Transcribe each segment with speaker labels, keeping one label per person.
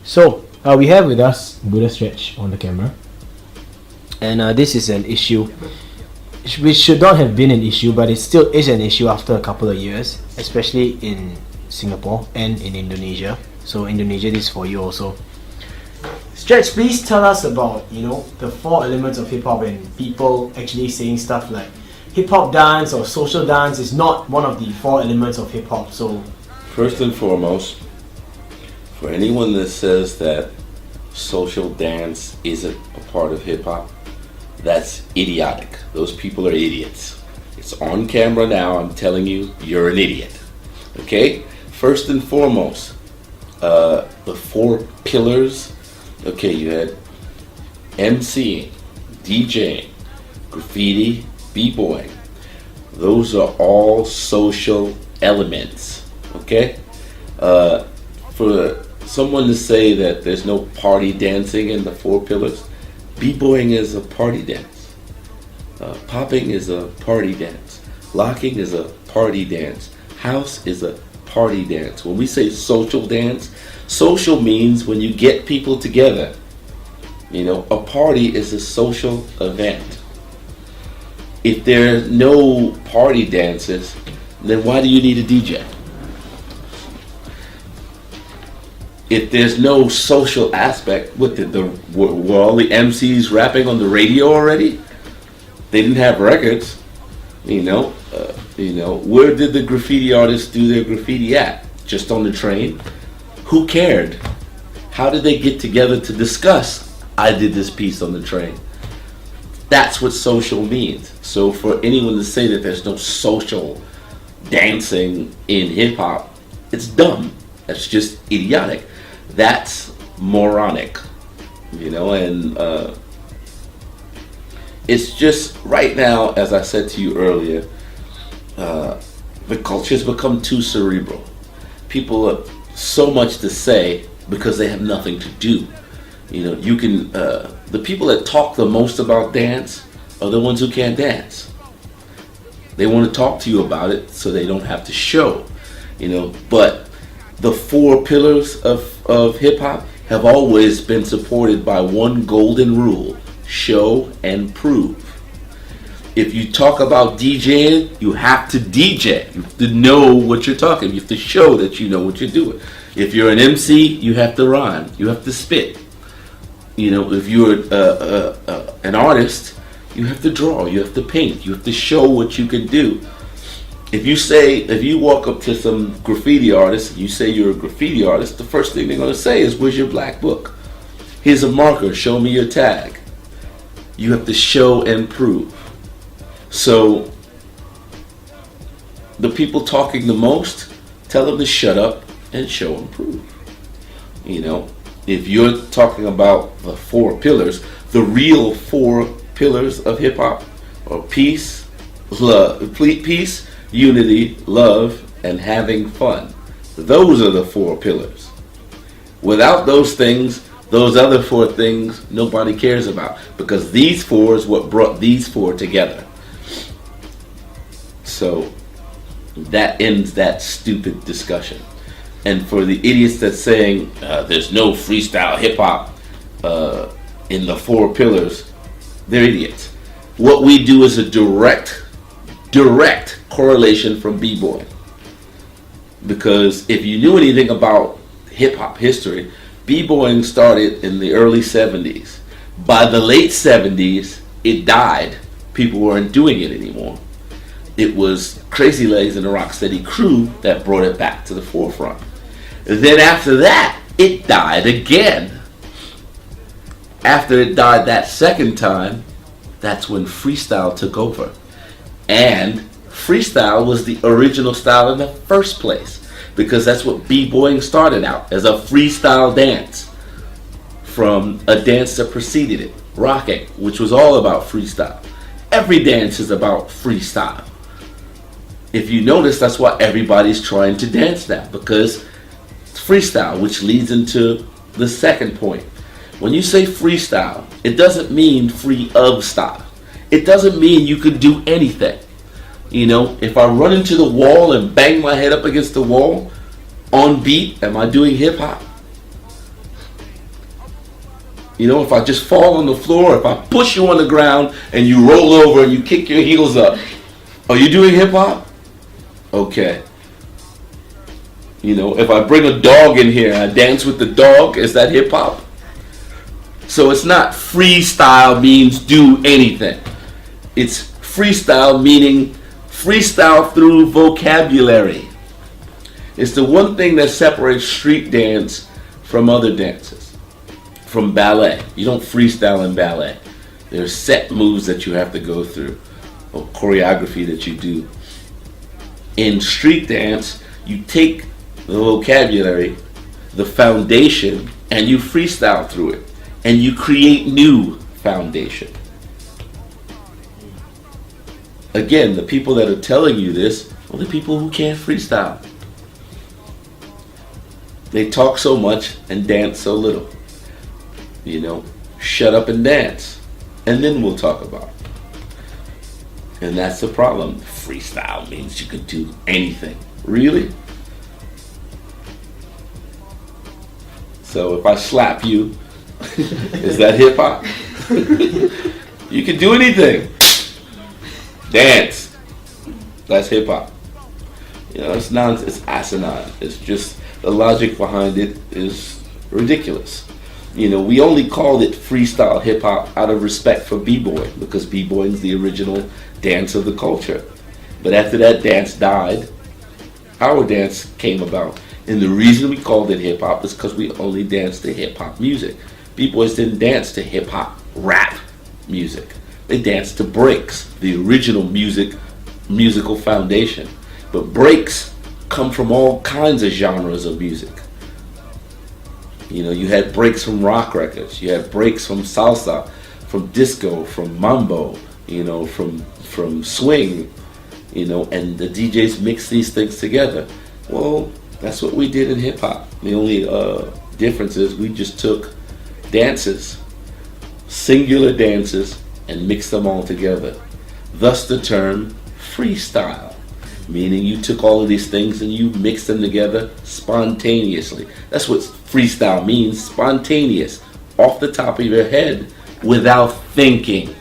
Speaker 1: So we have with us Buddha Stretch on the camera, and this is an issue which should not have been an issue, but it still is an issue after a couple of years, especially in Singapore and in Indonesia. So Indonesia, this is for you also. Stretch, please tell us about the four elements of hip hop and people actually saying stuff like hip hop dance or social dance is not one of the four elements of hip hop. So
Speaker 2: first and foremost, for anyone that says that social dance isn't a part of hip hop, that's idiotic. Those people are idiots. It's on camera now. I'm telling you, you're an idiot. Okay? First and foremost, the four pillars. Okay, you had MCing, DJing, graffiti, b-boying. Those are all social elements. Okay? For someone to say that there's no party dancing in the four pillars, b-boying is a party dance. Popping is a party dance. Locking is a party dance. House is a party dance. When we say social dance, social means when you get people together. A party is a social event. If there are no party dances, then why do you need a DJ? If there's no social aspect, were all the MCs rapping on the radio already? They didn't have records. Where did the graffiti artists do their graffiti at? Just on the train? Who cared? How did they get together to discuss, I did this piece on the train? That's what social means. So for anyone to say that there's no social dancing in hip hop, it's dumb. That's just idiotic. That's moronic. And it's just right now, as I said to you earlier, the culture's become too cerebral. People have so much to say because they have nothing to do. You can the people that talk the most about dance are the ones who can't dance. They want to talk to you about it so they don't have to show. But the four pillars of hip hop have always been supported by one golden rule: show and prove. If you talk about DJing, you have to DJ. You have to know what you're talking. You have to show that you know what you're doing. If you're an MC, you have to rhyme. You have to spit. If you're an artist, you have to draw. You have to paint. You have to show what you can do. If you walk up to some graffiti artist and you say you're a graffiti artist, the first thing they're going to say is, "Where's your black book? Here's a marker. Show me your tag." You have to show and prove. So the people talking the most, tell them to shut up and show and prove. If you're talking about the four pillars, the real four pillars of hip hop are peace, unity, love, and having fun. Those are the four pillars. Without those things, those other four things nobody cares about, because these four is what brought these four together. So that ends that stupid discussion. And for the idiots that's saying there's no freestyle hip hop in the four pillars, they're idiots. What we do is a direct correlation from b-boy. Because if you knew anything about hip hop history, b-boying started in the early 70s. By the late 70s, it died. People weren't doing it anymore. It was Crazy Legs and the Rocksteady Crew that brought it back to the forefront. Then after that, it died again. After it died that second time, that's when freestyle took over. And freestyle was the original style in the first place, because that's what b-boying started out, as a freestyle dance from a dance that preceded it, rocking, which was all about freestyle. Every dance is about freestyle. If you notice, that's why everybody's trying to dance now, because it's freestyle, which leads into the second point. When you say freestyle, it doesn't mean free of style. It doesn't mean you could do anything. If I run into the wall and bang my head up against the wall on beat, am I doing hip hop? You know, if I just fall on the floor, if I push you on the ground and you roll over and you kick your heels up, are you doing hip hop? Okay. You know, if I bring a dog in here and I dance with the dog, is that hip hop? So it's not freestyle means do anything. It's freestyle meaning freestyle through vocabulary. It's the one thing that separates street dance from other dances. From ballet. You don't freestyle in ballet. There's set moves that you have to go through, or choreography that you do. In street dance, you take the vocabulary, the foundation, and you freestyle through it. And you create new foundation. Again, the people that are telling you this are the people who can't freestyle. They talk so much and dance so little. You know, shut up and dance, and then we'll talk about it. And that's the problem. Freestyle means you can do anything. Really? So if I slap you, is that hip hop? You can do anything. Dance. That's hip hop. You know, it's nonsense. It's asinine. It's just the logic behind it is ridiculous. You know, we only called it freestyle hip hop out of respect for b-boy, because b-boy is the original dance of the culture. But after that dance died, our dance came about. And the reason we called it hip hop is because we only danced to hip hop music. B-boys didn't dance to hip hop rap music. They danced to breaks, the original musical foundation. But breaks come from all kinds of genres of music. You know, you had breaks from rock records, you had breaks from salsa, from disco, from mambo, you know, from swing, you know, and the DJs mix these things together. Well, that's what we did in hip hop. The only difference is we just took dances, singular dances, and mixed them all together. Thus the term freestyle, meaning you took all of these things and you mixed them together spontaneously. That's what freestyle means, spontaneous, off the top of your head, without thinking.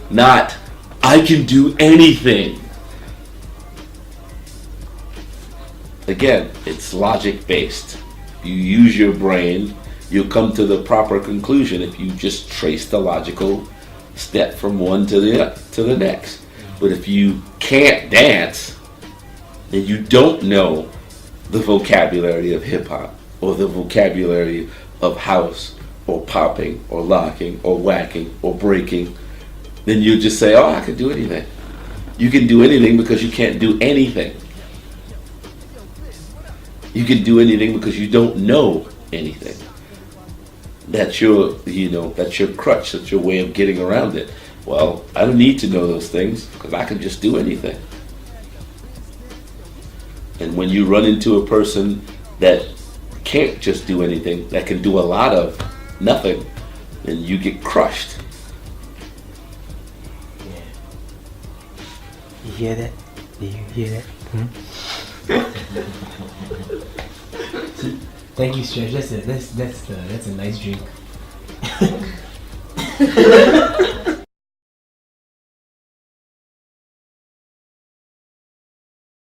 Speaker 2: Not, I can do anything. Again, it's logic based. You use your brain, you'll come to the proper conclusion if you just trace the logical step from one to the next. But if you can't dance, and you don't know the vocabulary of hip hop, or the vocabulary of house, or popping, or locking, or whacking, or breaking, then you just say, oh, I can do anything. You can do anything because you can't do anything. You can do anything because you don't know anything. That's your crutch, that's your way of getting around it. Well, I don't need to know those things because I can just do anything. And when you run into a person that can't just do anything, that can do a lot of nothing, then you get crushed.
Speaker 1: Yeah. You hear that? Do you hear that? Thank you, Stretch. That's a nice drink.